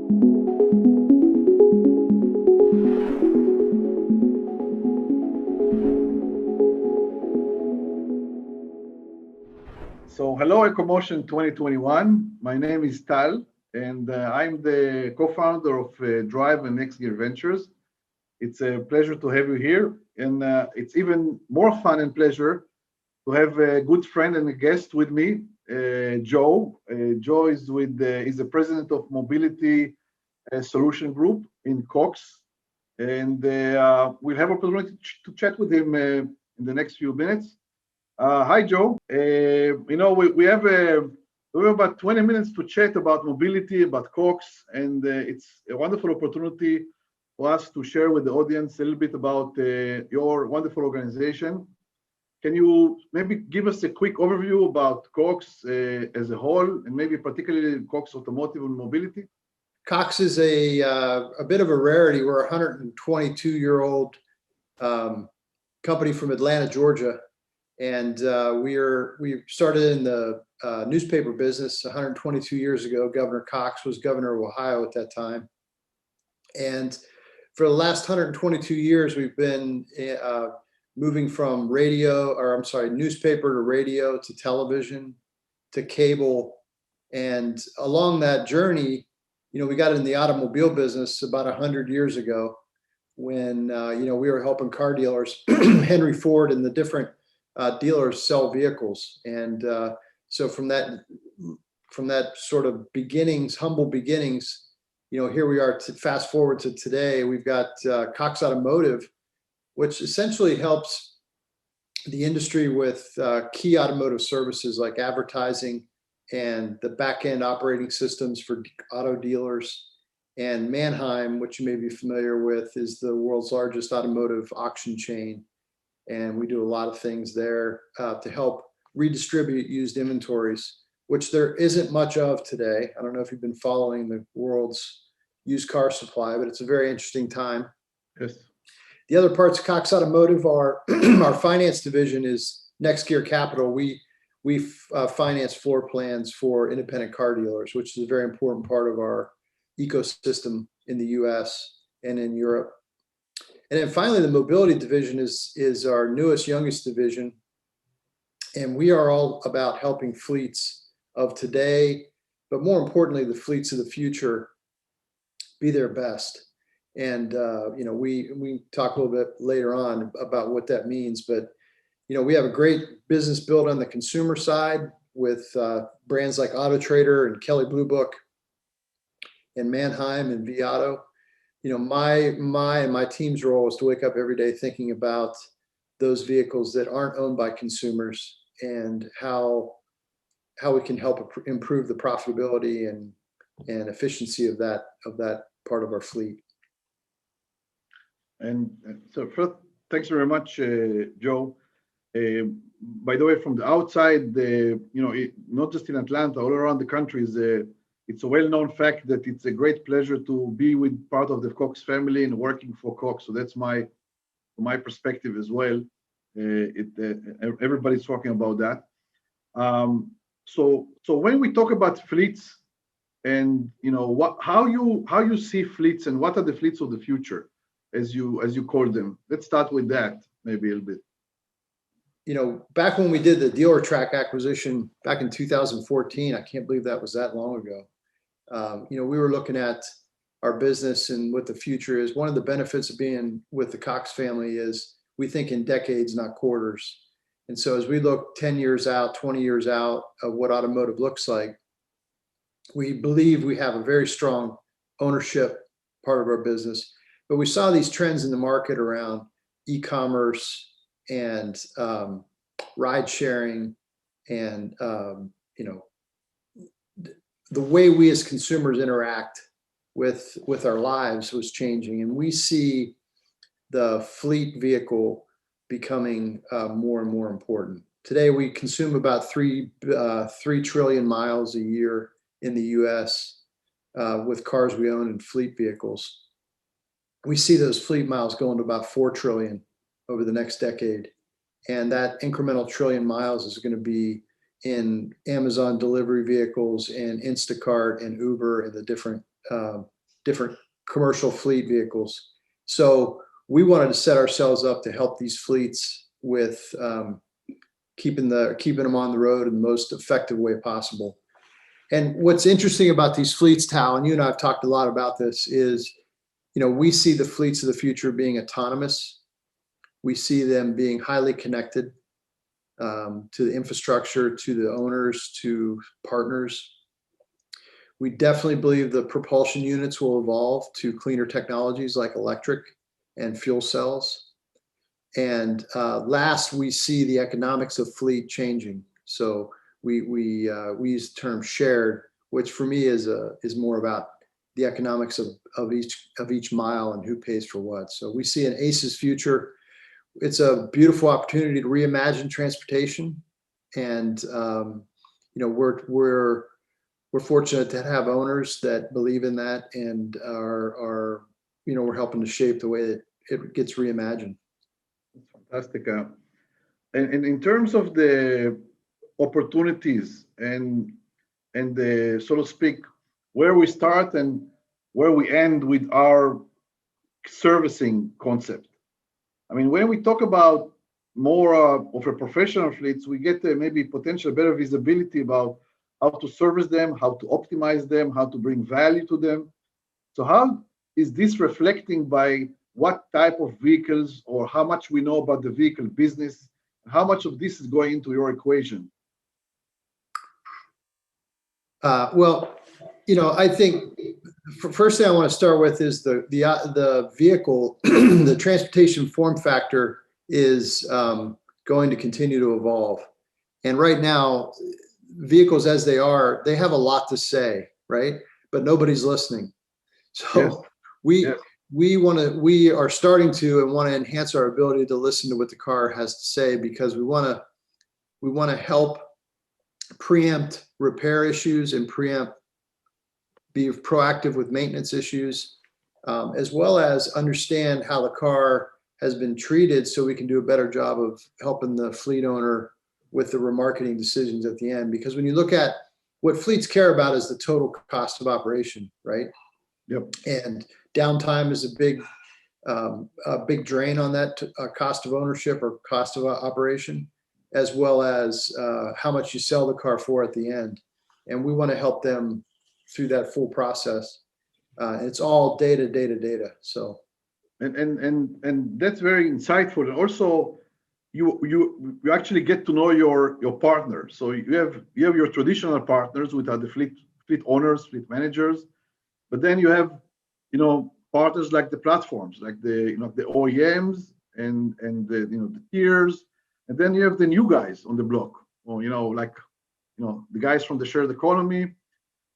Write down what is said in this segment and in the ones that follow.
So hello, EcoMotion 2021. My name is Tal, and I'm the co-founder of Drive and Next Gear Ventures. It's a pleasure to have you here, and it's even more fun and pleasure to have a good friend and a guest with me, Joe. Joe is the president of Mobility Solution Group in Cox, and we'll have opportunity to chat with him in the next few minutes. Hi, Joe. We have about 20 minutes to chat about mobility, about Cox, and it's a wonderful opportunity for us to share with the audience a little bit about your wonderful organization. Can you maybe give us a quick overview about Cox as a whole, and maybe particularly Cox Automotive and Mobility? Cox is a bit of a rarity. We're a 122-year-old company from Atlanta, Georgia. And we started in the newspaper business 122 years ago. Governor Cox was governor of Ohio at that time. And for the last 122 years, we've been moving from newspaper to radio to television to cable. And along that journey, we got in the automobile business about 100 years ago when, we were helping car dealers, Henry Ford and the different dealers sell vehicles. And so from that sort of humble beginnings, here we are to fast forward to today. We've got Cox Automotive, which essentially helps the industry with key automotive services like advertising and the back-end operating systems for auto dealers. And Manheim, which you may be familiar with, is the world's largest automotive auction chain. And we do a lot of things there to help redistribute used inventories, which there isn't much of today. I don't know if you've been following the world's used car supply, but it's a very interesting time. Yes. The other parts of Cox Automotive are our finance division is Next Gear Capital. We finance floor plans for independent car dealers, which is a very important part of our ecosystem in the US and in Europe. And then finally, the mobility division is our newest, youngest division. And we are all about helping fleets of today, but more importantly, the fleets of the future be their best. And, we talk a little bit later on about what that means, but, we have a great business built on the consumer side with brands like Auto Trader and Kelley Blue Book and Manheim and Viato. My team's role is to wake up every day thinking about those vehicles that aren't owned by consumers and how we can help improve the profitability and efficiency of that part of our fleet. And so first, thanks very much, Joe. By the way, from the outside, not just in Atlanta, all around the country, it's a well-known fact that it's a great pleasure to be with part of the Cox family and working for Cox. So that's my perspective as well. Everybody's talking about that. So when we talk about fleets, and how you see fleets and what are the fleets of the future, as you call them. Let's start with that maybe a little bit. Back when we did the Dealer Track acquisition back in 2014, I can't believe that was that long ago. We were looking at our business and what the future is. One of the benefits of being with the Cox family is we think in decades, not quarters. And so as we look 10 years out, 20 years out of what automotive looks like, we believe we have a very strong ownership part of our business. But we saw these trends in the market around e-commerce and ride sharing and the way we as consumers interact with our lives was changing, and we see the fleet vehicle becoming more and more important. Today, we consume about 3 trillion miles a year in the U.S. With cars we own and fleet vehicles. We see those fleet miles going to about 4 trillion over the next decade, and that incremental trillion miles is going to be in Amazon delivery vehicles and Instacart and Uber and the different different commercial fleet vehicles. So we wanted to set ourselves up to help these fleets with keeping them on the road in the most effective way possible. And what's interesting about these fleets, Tal, and you and I have talked a lot about this, is, we see the fleets of the future being autonomous. We see them being highly connected to the infrastructure, to the owners, to partners. We definitely believe the propulsion units will evolve to cleaner technologies like electric and fuel cells. And last, we see the economics of fleet changing. So we use the term shared, which for me is more about the economics of each mile and who pays for what. So we see an ACE's future. It's a beautiful opportunity to reimagine transportation, and we're fortunate to have owners that believe in that and are we're helping to shape the way that it gets reimagined. Fantastic. And in terms of the opportunities and the, so to speak, where we start and where we end with our servicing concept. I mean, when we talk about more of a professional fleets, we get maybe potential better visibility about how to service them, how to optimize them, how to bring value to them. So how is this reflecting by what type of vehicles, or how much we know about the vehicle business? How much of this is going into your equation? Well, I think first thing I want to start with is the vehicle, the transportation form factor is going to continue to evolve. And right now, vehicles as they are, they have a lot to say, right? But nobody's listening. So yes. We are starting to and want to enhance our ability to listen to what the car has to say, because we want to help preempt repair issues and be proactive with maintenance issues, as well as understand how the car has been treated, so we can do a better job of helping the fleet owner with the remarketing decisions at the end. Because when you look at what fleets care about is the total cost of operation, right? Yep. And downtime is a big drain on that cost of ownership or cost of operation, as well as how much you sell the car for at the end. And we want to help them through that full process. It's all data. So, and that's very insightful. And also, you actually get to know your partner. So you have your traditional partners, which are the fleet owners, fleet managers, but then you have partners like the platforms, like the OEMs and the tiers, and then you have the new guys on the block, or the guys from the shared economy,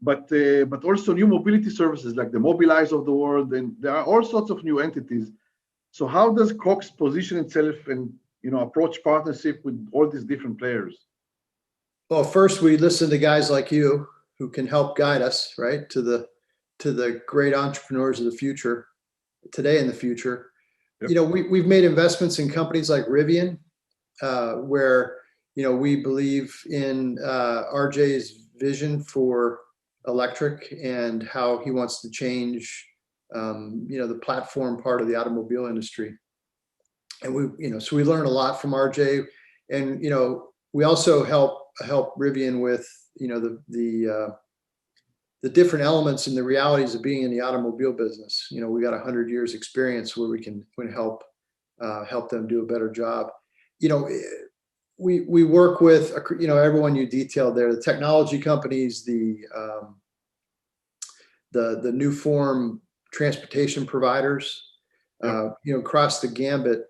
but also new mobility services like the Mobilize of the world, and there are all sorts of new entities. So how does Cox position itself and approach partnership with all these different players? Well, first we listen to guys like you who can help guide us, right, to the great entrepreneurs of the future, today and the future. Yep. We've made investments in companies like Rivian, where we believe in RJ's vision for electric and how he wants to change the platform part of the automobile industry. And so we learn a lot from RJ, and we also help Rivian with the different elements and the realities of being in the automobile business. We got 100 years experience where we can help them do a better job. We work with everyone you detailed there, the technology companies, the new form transportation providers, across the gambit.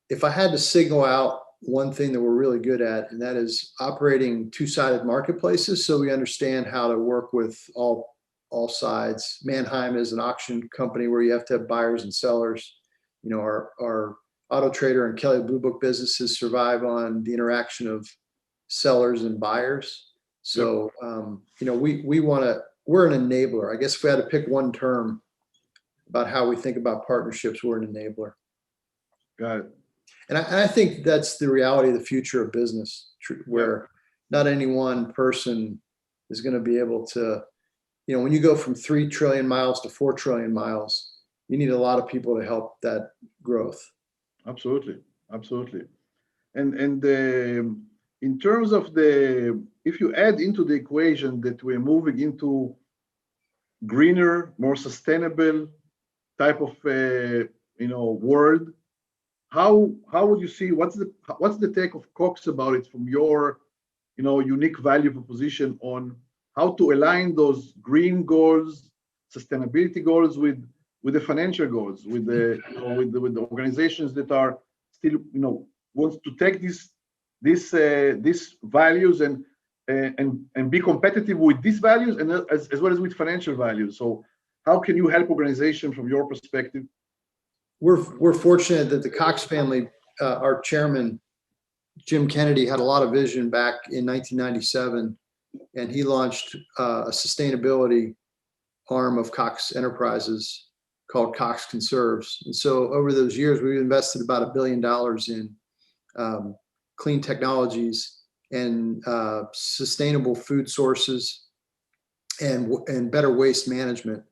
If I had to single out one thing that we're really good at, and that is operating two-sided marketplaces, so we understand how to work with all sides. Manheim is an auction company where you have to have buyers and sellers. Our Auto Trader and Kelley Blue Book businesses survive on the interaction of sellers and buyers. So we're an enabler. I guess if we had to pick one term about how we think about partnerships, we're an enabler. Got it. And I think that's the reality of the future of business, where not any one person is going to be able to when you go from 3 trillion miles to 4 trillion miles, you need a lot of people to help that growth. Absolutely, absolutely. And in terms of if you add into the equation that we're moving into greener, more sustainable type of world, how would you see what's the take of Cox about it from your unique value proposition on how to align those green goals, sustainability goals with the financial goals, with the organizations that are still wants to take these values and be competitive with these values and as well as with financial values. So how can you help organization from your perspective? We're fortunate that the Cox family, our chairman, Jim Kennedy, had a lot of vision back in 1997, and he launched a sustainability arm of Cox Enterprises called Cox Conserves. And so over those years, we've invested about $1 billion in clean technologies and sustainable food sources and better waste management.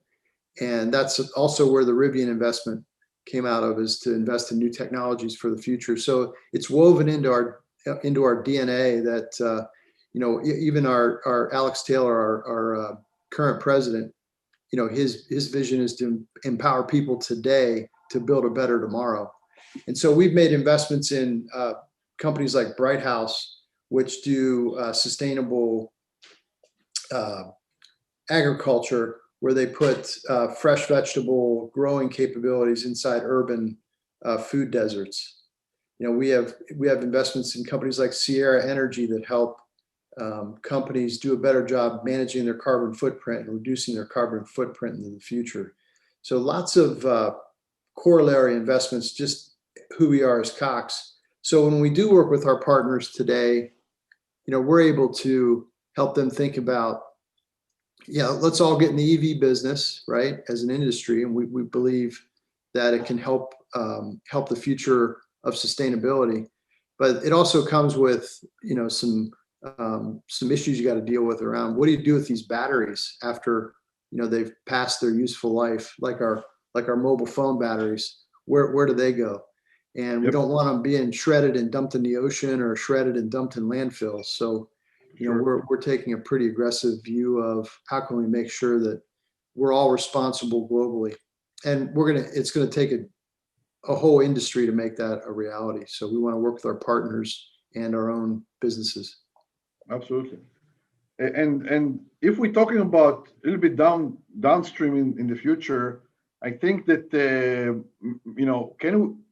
And that's also where the Rivian investment came out of, is to invest in new technologies for the future. So it's woven into our DNA that even our Alex Taylor, our current president, his vision is to empower people today to build a better tomorrow. And so we've made investments in companies like Bright House, which do sustainable agriculture, where they put fresh vegetable growing capabilities inside urban food deserts. We have investments in companies like Sierra Energy that help companies do a better job managing their carbon footprint and reducing their carbon footprint in the future. So lots of corollary investments, just who we are as Cox. So when we do work with our partners today, we're able to help them think about, let's all get in the EV business, right, as an industry. And we believe that it can help the future of sustainability. But it also comes with, some issues you got to deal with around what do you do with these batteries after, they've passed their useful life, like our mobile phone batteries. Where do they go? And we don't want them being shredded and dumped in the ocean or shredded and dumped in landfills. So we're taking a pretty aggressive view of how can we make sure that we're all responsible globally, and it's gonna take a whole industry to make that a reality. So we want to work with our partners and our own businesses. Absolutely. And if we're talking about a little bit downstream in the future, I think that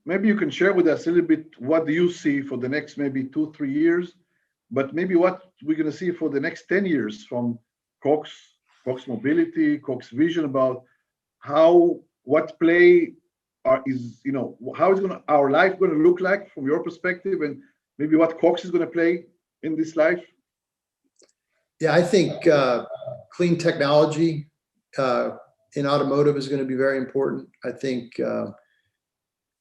maybe you can share with us a little bit what do you see for the next maybe 2-3 years, but maybe what we're going to see for the next 10 years from Cox Mobility, Cox Vision, about what play how is our life going to look like from your perspective, and maybe what Cox is going to play in this life. Yeah, I think clean technology in automotive is going to be very important. I think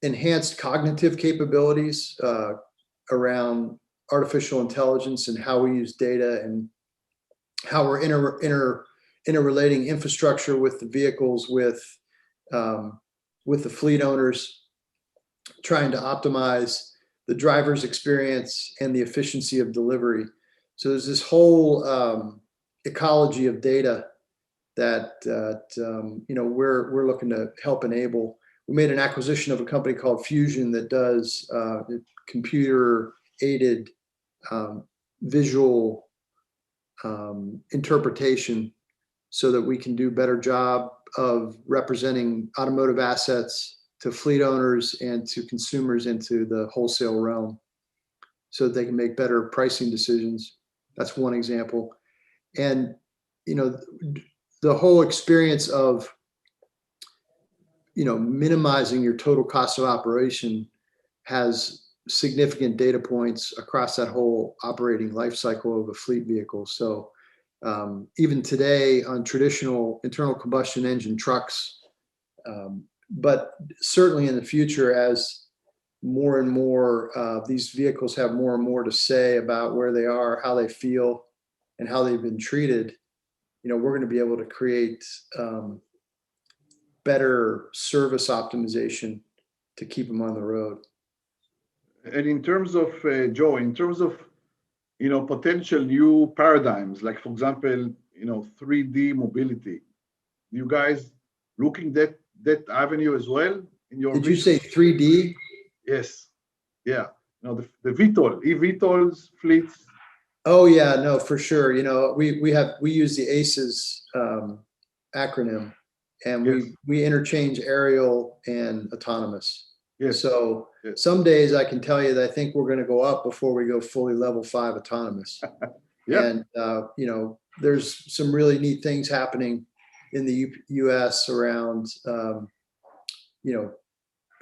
enhanced cognitive capabilities around artificial intelligence and how we use data and how we're interrelating infrastructure with the vehicles, with the fleet owners, trying to optimize the driver's experience and the efficiency of delivery. So there's this whole ecology of data that we're looking to help enable. We made an acquisition of a company called Fusion that does computer-aided visual interpretation, so that we can do a better job of representing automotive assets to fleet owners and to consumers into the wholesale realm, so that they can make better pricing decisions. That's one example. And the whole experience of minimizing your total cost of operation has significant data points across that whole operating life cycle of a fleet vehicle. So even today on traditional internal combustion engine trucks, but certainly in the future, as more and more these vehicles have more and more to say about where they are, how they feel, and how they've been treated, we're going to be able to create better service optimization to keep them on the road. And in terms of Joe, in terms of potential new paradigms, like for example, 3D mobility, you guys looking that avenue as well in your Did you say 3D? Yes. Yeah. The VTOL, eVTOLs fleets. Oh yeah, no, for sure. We use the ACES acronym, and Yes. we interchange aerial and autonomous. Yes. So Yes. some days I can tell you that I think we're going to go up before we go fully level 5 autonomous. Yeah. And there's some really neat things happening in the U.S. around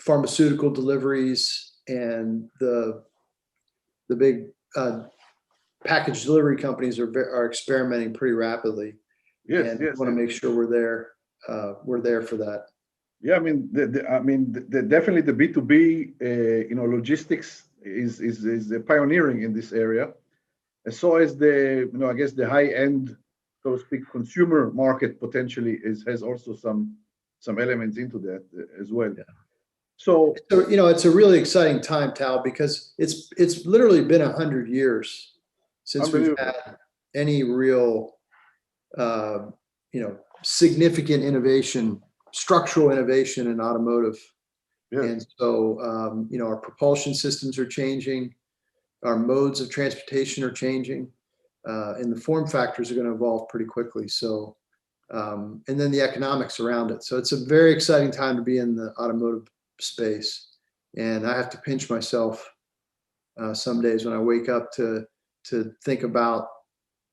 pharmaceutical deliveries, and the big package delivery companies are experimenting pretty rapidly. Yes. And Yes. we want to make sure we're there. We're there for that. Yeah, I mean, definitely the B2B, logistics is pioneering in this area. And so is I guess the high end, so to speak, consumer market potentially has also some elements into that as well. Yeah. So it's a really exciting time, Tal, because it's literally been 100 years since we've had any real, significant innovation, structural innovation in automotive. Yes. And so, our propulsion systems are changing, our modes of transportation are changing, and the form factors are going to evolve pretty quickly. So, and then the economics around it. So it's a very exciting time to be in the automotive space. And I have to pinch myself some days when I wake up to think about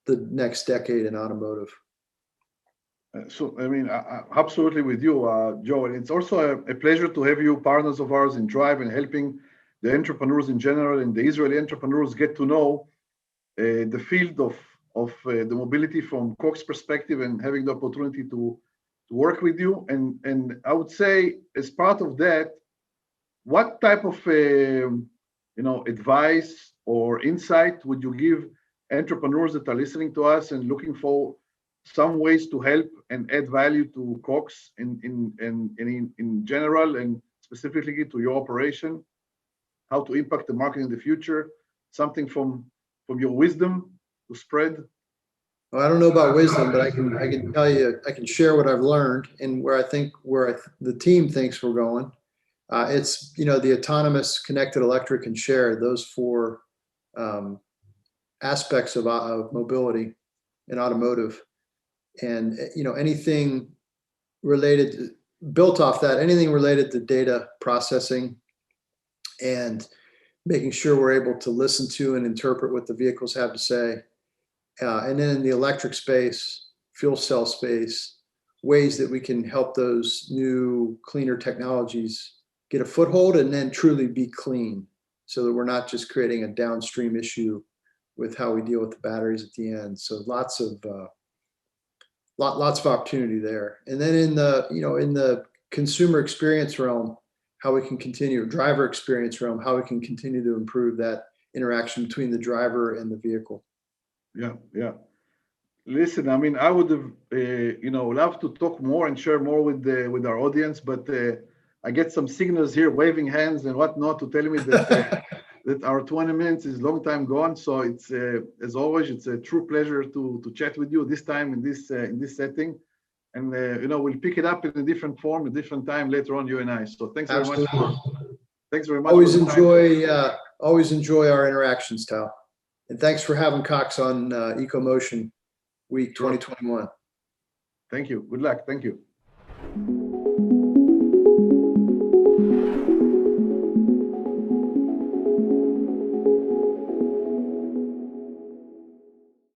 the next decade in automotive. So, I mean, absolutely with you, Joe. And it's also a pleasure to have you partners of ours in Drive and helping the entrepreneurs in general and the Israeli entrepreneurs get to know the field of the mobility from Cox perspective, and having the opportunity to work with you. And I would say, as part of that, what type of advice or insight would you give entrepreneurs that are listening to us and looking for some ways to help and add value to Cox in general, and specifically to your operation, how to impact the market in the future, something from your wisdom to spread? Well, I don't know about wisdom, but I can tell you, I can share what I've learned and where the team thinks we're going. It's the autonomous, connected, electric, and shared. Those 4 aspects of mobility in automotive. And anything built off that, anything related to data processing and making sure we're able to listen to and interpret what the vehicles have to say. And then in the electric space, fuel cell space, ways that we can help those new cleaner technologies get a foothold and then truly be clean, so that we're not just creating a downstream issue with how we deal with the batteries at the end. So lots of opportunity there. And then in the consumer experience realm, how we can continue, driver experience realm, how we can continue to improve that interaction between the driver and the vehicle. Yeah. Listen, I mean, I would have, loved to talk more and share more with our audience, but I get some signals here, waving hands and whatnot, to tell me that that our 20 minutes is long time gone. So it's as always, it's a true pleasure to chat with you this time in this setting, and we'll pick it up in a different form, a different time later on, you and I. So thanks very much. Thanks very much. Always enjoy our interactions, Tal, and thanks for having Cox on EcoMotion Week 2021. Thank you. Good luck. Thank you.